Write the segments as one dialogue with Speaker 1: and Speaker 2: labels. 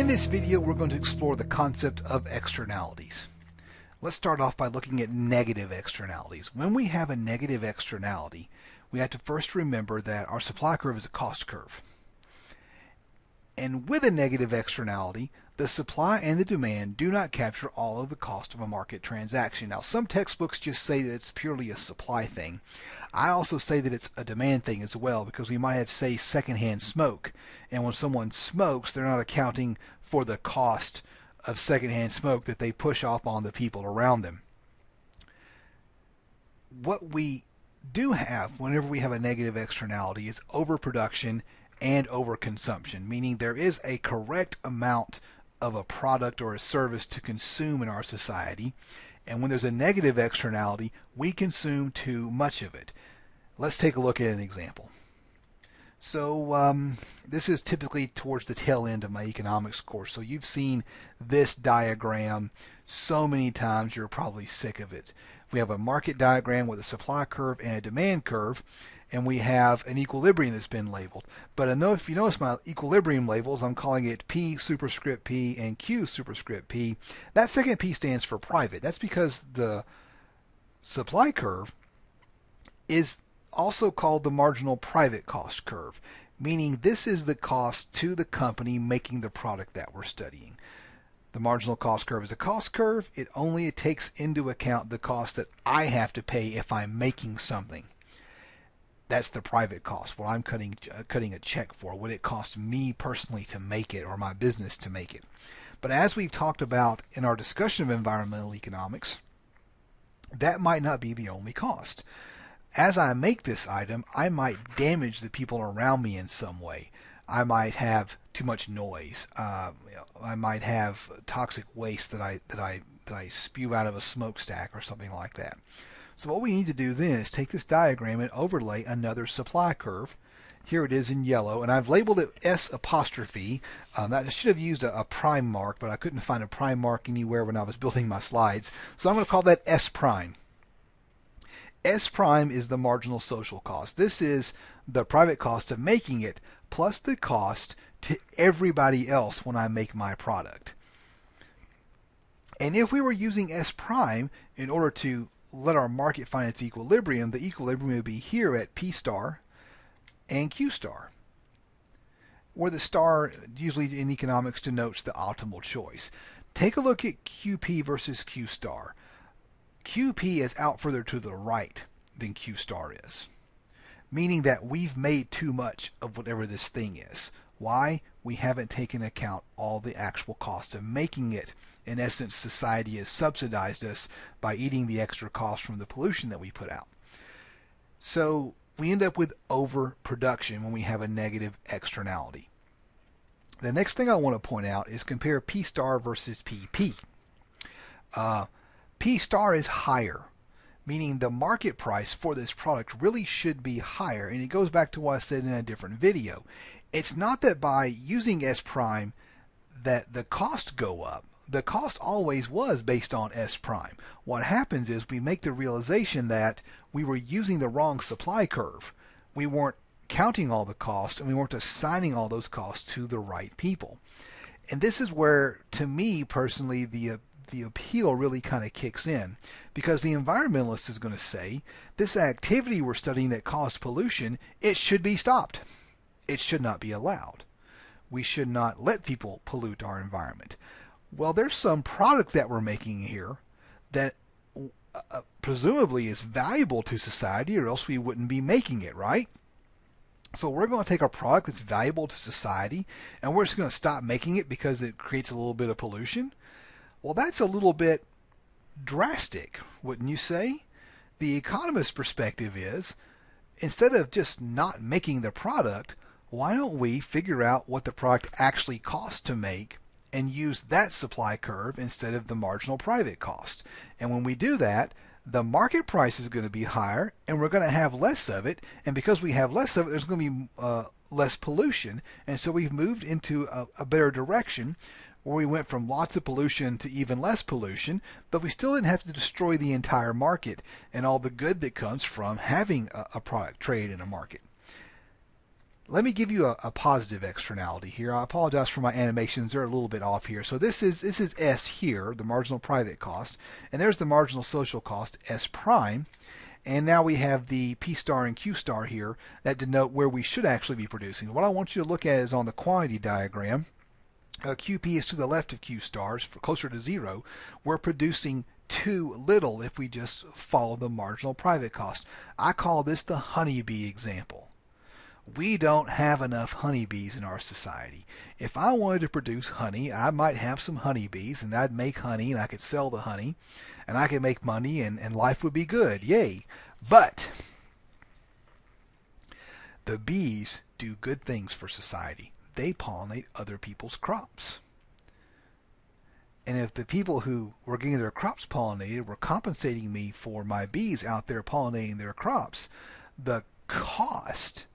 Speaker 1: this video, we're going to explore the concept of externalities. Let's start off by looking at negative externalities. When we have a negative externality, we have to first remember that our supply curve is a cost curve. And with a negative externality, the supply and the demand do not capture all of the cost of a market transaction. Now, some textbooks just say that it's purely a supply thing. I also say that it's a demand thing as well, because we might have, say, secondhand smoke. And when someone smokes, they're not accounting for the cost of secondhand smoke that they push off on the people around them. What we do have whenever we have a negative externality is overproduction and overconsumption, meaning there is a correct amount of a product or a service to consume in our society, and when there's a negative externality, we consume too much of it. Let's take a look at an example. So this is typically towards the tail end of my economics course, so you've seen this diagram so many times you're probably sick of it. We have a market diagram with a supply curve and a demand curve, and we have an equilibrium that's been labeled. But I know if you notice my equilibrium labels, I'm calling it P superscript P and Q superscript P. That second P stands for private. That's because the supply curve is also called the marginal private cost curve, meaning this is the cost to the company making the product that we're studying. The marginal cost curve is a cost curve. It only takes into account the cost that I have to pay if I'm making something. That's the private cost, what I'm cutting a check for, what it costs me personally to make it or my business to make it. But as we've talked about in our discussion of environmental economics, that might not be the only cost. As I make this item, I might damage the people around me in some way. I might have too much noise. I might have toxic waste that I spew out of a smokestack or something like that. So what we need to do then is take this diagram and overlay another supply curve. Here it is in yellow, and I've labeled it S apostrophe. I should have used a prime mark, but I couldn't find a prime mark anywhere when I was building my slides. So I'm going to call that S prime. S prime is the marginal social cost. This is the private cost of making it, plus the cost to everybody else when I make my product. And if we were using S prime in order to let our market find its equilibrium, the equilibrium would be here at P star and Q star, where the star usually in economics denotes the optimal choice. Take a look at QP versus Q star. QP is out further to the right than Q star is, meaning that we've made too much of whatever this thing is. Why? We haven't taken account all the actual cost of making it. In essence, society has subsidized us by eating the extra cost from the pollution that we put out. So we end up with overproduction when we have a negative externality. The next thing I want to point out is compare P star versus PP. P star is higher, meaning the market price for this product really should be higher. And it goes back to what I said in a different video. It's not that by using S prime that the costs go up. The cost always was based on S prime. What happens is we make the realization that we were using the wrong supply curve. We weren't counting all the costs, and we weren't assigning all those costs to the right people. And this is where, to me personally, the appeal really kind of kicks in, because the environmentalist is going to say this activity we're studying that caused pollution, it should be stopped. It should not be allowed. We should not let people pollute our environment. Well, there's some product that we're making here that presumably is valuable to society, or else we wouldn't be making it, right? So we're going to take a product that's valuable to society and we're just going to stop making it because it creates a little bit of pollution? Well, that's a little bit drastic, wouldn't you say? The economist's perspective is, instead of just not making the product, why don't we figure out what the product actually costs to make and use that supply curve instead of the marginal private cost? And when we do that, the market price is going to be higher and we're going to have less of it. And because we have less of it, there's going to be less pollution. And so we've moved into a better direction, where we went from lots of pollution to even less pollution, but we still didn't have to destroy the entire market and all the good that comes from having a product trade in a market. Let me give you a positive externality here. I apologize for my animations; they're a little bit off here. So this is S here, the marginal private cost, and there's the marginal social cost, S prime. And now we have the P star and Q star here that denote where we should actually be producing. What I want you to look at is on the quantity diagram. QP is to the left of Q stars, for closer to 0. We're producing too little if we just follow the marginal private cost. I call this the honeybee example. We don't have enough honeybees in our society. If I wanted to produce honey, I might have some honeybees, and I'd make honey, and I could sell the honey, and I could make money, and life would be good. Yay! But the bees do good things for society. They pollinate other people's crops. And if the people who were getting their crops pollinated were compensating me for my bees out there pollinating their crops, the cost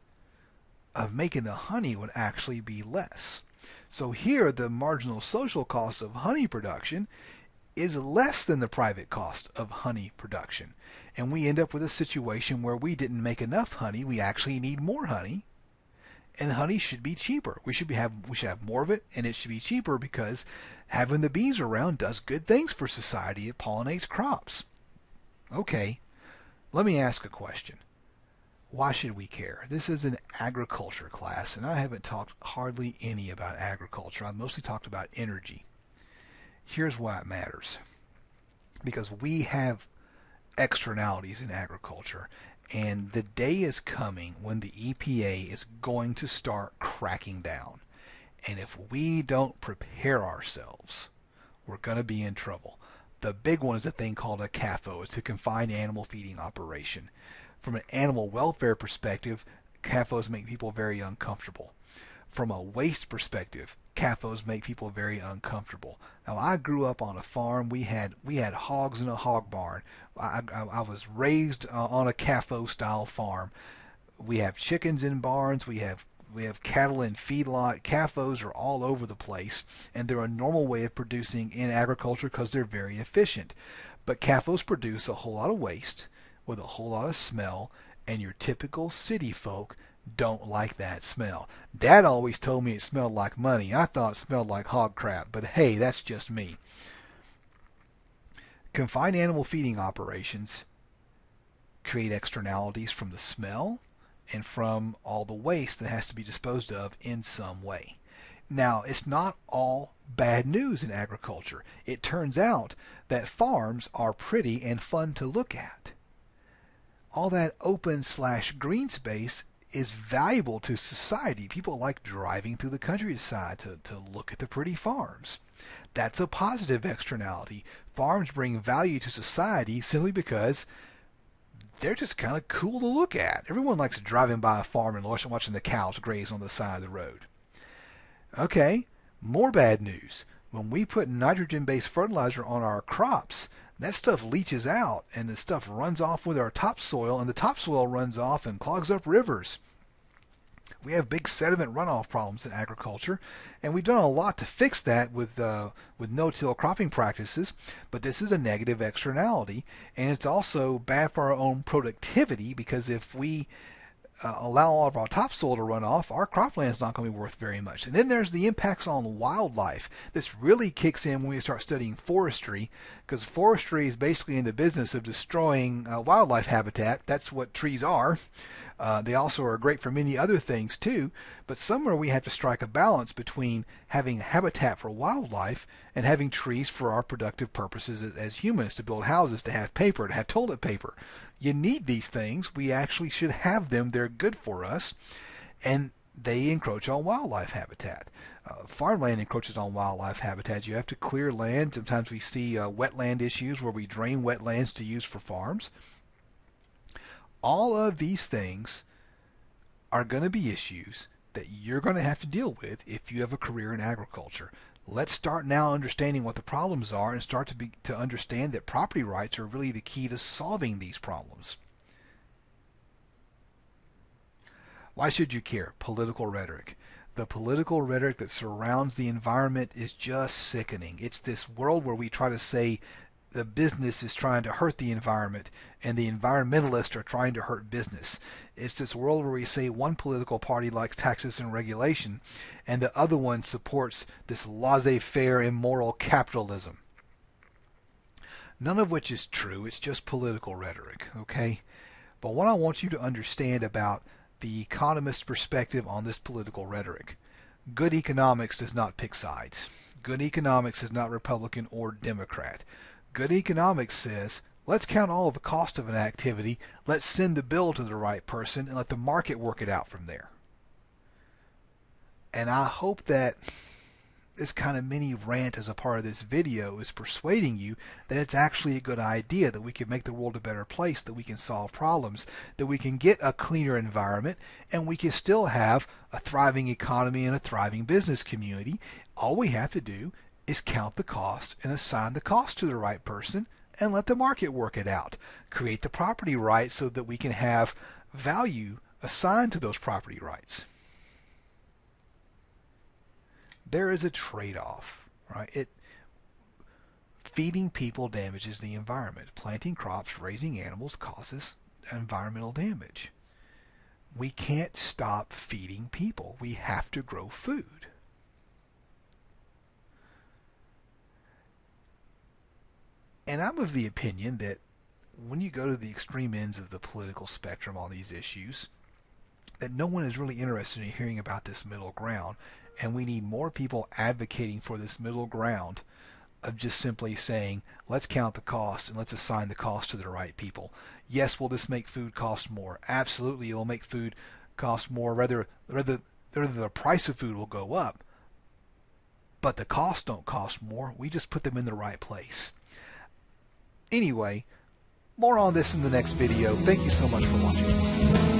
Speaker 1: of making the honey would actually be less. So here the marginal social cost of honey production is less than the private cost of honey production. And we end up with a situation where we didn't make enough honey, we actually need more honey, and honey should be cheaper. We should have more of it, and it should be cheaper because having the bees around does good things for society. It pollinates crops. Okay, let me ask a question. Why should we care? This is an agriculture class, and I haven't talked hardly any about agriculture. I've mostly talked about energy. Here's why it matters. Because we have externalities in agriculture, and the day is coming when the EPA is going to start cracking down. And if we don't prepare ourselves, we're going to be in trouble. The big one is a thing called a CAFO. It's a confined animal feeding operation. From an animal welfare perspective, CAFOs make people very uncomfortable. From a waste perspective, CAFOs make people very uncomfortable. Now, I grew up on a farm. We had hogs in a hog barn. I was raised on a CAFO style farm. We have chickens in barns. We have cattle in feedlot. CAFOs are all over the place, and they're a normal way of producing in agriculture because they're very efficient. But CAFOs produce a whole lot of waste with a whole lot of smell, and your typical city folk don't like that smell. Dad always told me it smelled like money. I thought it smelled like hog crap, but hey, that's just me. Confined animal feeding operations create externalities from the smell and from all the waste that has to be disposed of in some way. Now, it's not all bad news in agriculture. It turns out that farms are pretty and fun to look at. All that open/green space is valuable to society. People like driving through the countryside to look at the pretty farms. That's a positive externality. Farms bring value to society simply because they're just kind of cool to look at. Everyone likes driving by a farm and watching the cows graze on the side of the road. Okay, more bad news. When we put nitrogen-based fertilizer on our crops, that stuff leaches out and the stuff runs off with our topsoil, and the topsoil runs off and clogs up rivers. We have big sediment runoff problems in agriculture, and we've done a lot to fix that with no-till cropping practices, but this is a negative externality, and it's also bad for our own productivity because if we allow all of our topsoil to run off, our cropland is not going to be worth very much. And then there's the impacts on wildlife. This really kicks in when we start studying forestry, because forestry is basically in the business of destroying wildlife habitat. That's what trees are. They also are great for many other things too, but somewhere we have to strike a balance between having habitat for wildlife and having trees for our productive purposes as humans, to build houses, to have paper, to have toilet paper. You need these things. We actually should have them. They're good for us, and they encroach on wildlife habitat. Farmland encroaches on wildlife habitat. You have to clear land. Sometimes we see wetland issues where we drain wetlands to use for farms. All of these things are going to be issues that you're going to have to deal with if you have a career in agriculture. Let's start now understanding what the problems are and start to understand that property rights are really the key to solving these problems. Why should you care? Political rhetoric. The political rhetoric that surrounds the environment is just sickening. It's this world where we try to say the business is trying to hurt the environment and the environmentalists are trying to hurt business. It's this world where we say one political party likes taxes and regulation and the other one supports this laissez-faire immoral capitalism. None of which is true. It's just political rhetoric, okay? But what I want you to understand about the economist's perspective on this political rhetoric. Good economics does not pick sides. Good economics is not Republican or Democrat. Good economics says, let's count all of the cost of an activity, let's send the bill to the right person, and let the market work it out from there. And I hope that this kind of mini rant as a part of this video is persuading you that it's actually a good idea, that we can make the world a better place, that we can solve problems, that we can get a cleaner environment, and we can still have a thriving economy and a thriving business community. All we have to do is count the cost and assign the cost to the right person and let the market work it out. Create the property rights so that we can have value assigned to those property rights. There is a trade-off, right? Feeding people damages the environment. Planting crops, raising animals causes environmental damage. We can't stop feeding people. We have to grow food. And I'm of the opinion that when you go to the extreme ends of the political spectrum on these issues, that no one is really interested in hearing about this middle ground. And we need more people advocating for this middle ground of just simply saying, let's count the cost and let's assign the cost to the right people. Yes, will this make food cost more? Absolutely, it will make food cost more. Rather the price of food will go up, but the costs don't cost more. We just put them in the right place. Anyway, more on this in the next video. Thank you so much for watching.